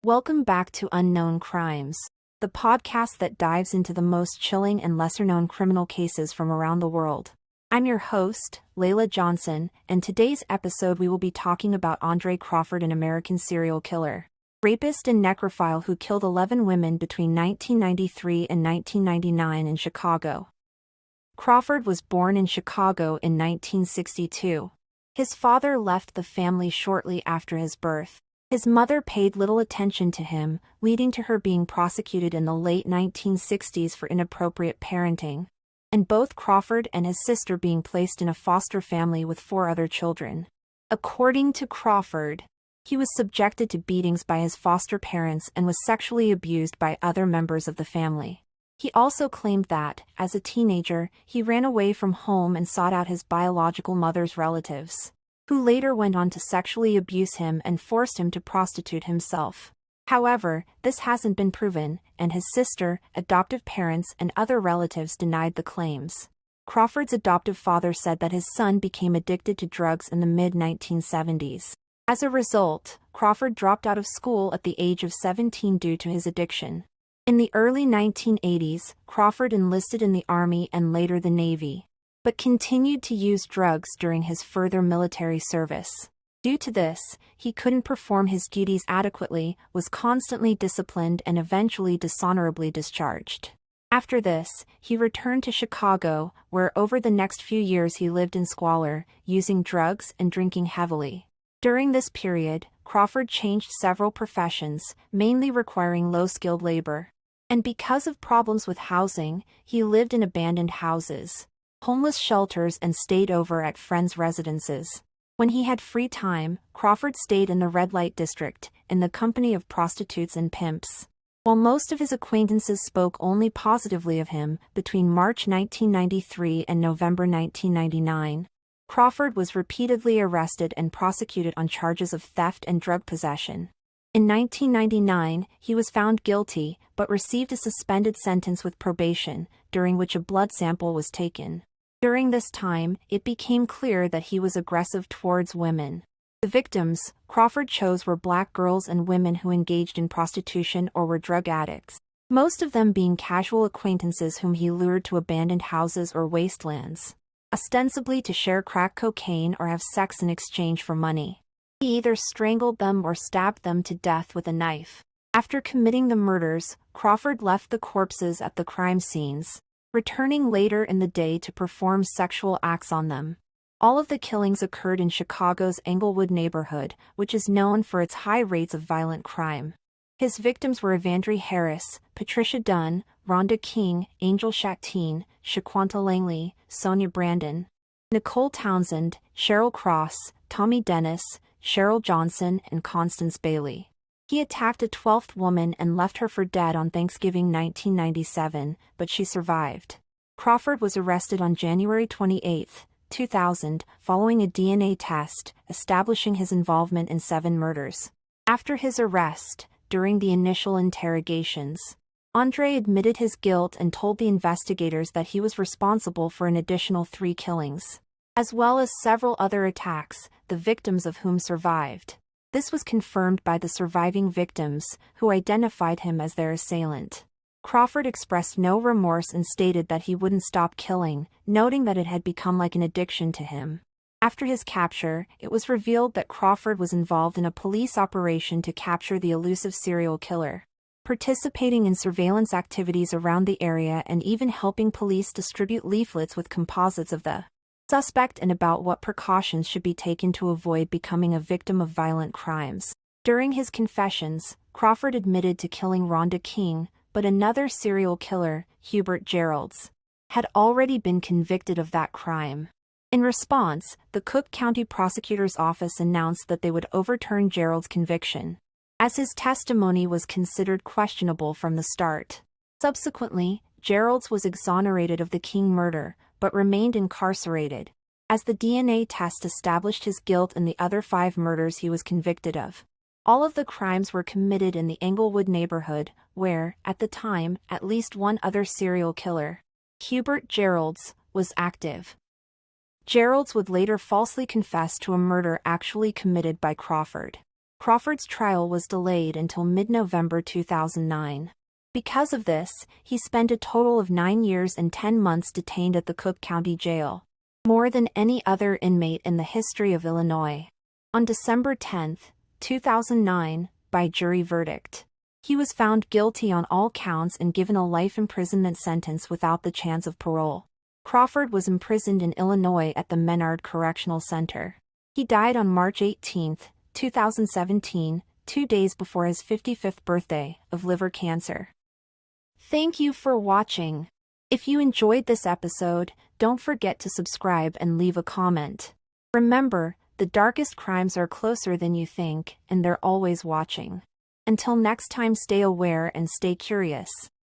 Welcome back to Unknown Crimes, the podcast that dives into the most chilling and lesser-known criminal cases from around the world. I'm your host, Layla Johnson, and today's episode we will be talking about Andre Crawford, an American serial killer, rapist and necrophile who killed 11 women between 1993 and 1999 in Chicago. Crawford was born in Chicago in 1962. His father left the family shortly after his birth. His mother paid little attention to him, leading to her being prosecuted in the late 1960s for inappropriate parenting, and both Crawford and his sister being placed in a foster family with 4 other children. According to Crawford, he was subjected to beatings by his foster parents and was sexually abused by other members of the family. He also claimed that, as a teenager, he ran away from home and sought out his biological mother's relatives, who later went on to sexually abuse him and forced him to prostitute himself. However, this hasn't been proven, and his sister, adoptive parents, and other relatives denied the claims. Crawford's adoptive father said that his son became addicted to drugs in the mid-1970s. As a result, Crawford dropped out of school at the age of 17 due to his addiction. In the early 1980s, Crawford enlisted in the Army and later the Navy, but continued to use drugs during his further military service. Due to this, he couldn't perform his duties adequately, was constantly disciplined and eventually dishonorably discharged. After this, he returned to Chicago, where over the next few years he lived in squalor, using drugs and drinking heavily. During this period, Crawford changed several professions, mainly requiring low-skilled labor. And because of problems with housing, he lived in abandoned houses, homeless shelters, and stayed over at friends' residences. When he had free time, Crawford stayed in the red light district, in the company of prostitutes and pimps. While most of his acquaintances spoke only positively of him, between March 1993 and November 1999, Crawford was repeatedly arrested and prosecuted on charges of theft and drug possession. In 1999, he was found guilty, but received a suspended sentence with probation, during which a blood sample was taken. During this time, it became clear that he was aggressive towards women. The victims Crawford chose were black girls and women who engaged in prostitution or were drug addicts, most of them being casual acquaintances whom he lured to abandoned houses or wastelands, ostensibly to share crack cocaine or have sex in exchange for money. He either strangled them or stabbed them to death with a knife. After committing the murders, Crawford left the corpses at the crime scenes, returning later in the day to perform sexual acts on them. All of the killings occurred in Chicago's Englewood neighborhood, which is known for its high rates of violent crime. His victims were Evandre Harris, Patricia Dunn, Rhonda King, Angel Shateen, Shaquanta Langley, Sonia Brandon, Nicole Townsend, Cheryl Cross, Tommy Dennis, Cheryl Johnson, and Constance Bailey. He attacked a 12th woman and left her for dead on Thanksgiving 1997, but she survived. Crawford was arrested on January 28, 2000, following a DNA test, establishing his involvement in 7 murders. After his arrest, during the initial interrogations, Andre admitted his guilt and told the investigators that he was responsible for an additional 3 killings, as well as several other attacks, the victims of whom survived. This was confirmed by the surviving victims, who identified him as their assailant. Crawford expressed no remorse and stated that he wouldn't stop killing, noting that it had become like an addiction to him. After his capture, it was revealed that Crawford was involved in a police operation to capture the elusive serial killer, participating in surveillance activities around the area and even helping police distribute leaflets with composites of the suspect and about what precautions should be taken to avoid becoming a victim of violent crimes. During his confessions, Crawford admitted to killing Rhonda King, but another serial killer, Hubert Geralds, had already been convicted of that crime. In response, the Cook County Prosecutor's Office announced that they would overturn Gerald's conviction, as his testimony was considered questionable from the start. Subsequently, Geralds was exonerated of the King murder, but remained incarcerated, as the DNA test established his guilt in the other 5 murders he was convicted of. All of the crimes were committed in the Englewood neighborhood, where, at the time, at least one other serial killer, Hubert Geralds, was active. Geralds would later falsely confess to a murder actually committed by Crawford. Crawford's trial was delayed until mid-November 2009. Because of this, he spent a total of 9 years and 10 months detained at the Cook County Jail, more than any other inmate in the history of Illinois. On December 10, 2009, by jury verdict, he was found guilty on all counts and given a life imprisonment sentence without the chance of parole. Crawford was imprisoned in Illinois at the Menard Correctional Center. He died on March 18, 2017, 2 days before his 55th birthday, of liver cancer. Thank you for watching. If you enjoyed this episode, don't forget to subscribe and leave a comment. Remember, the darkest crimes are closer than you think, and they're always watching. Until next time, stay aware and stay curious.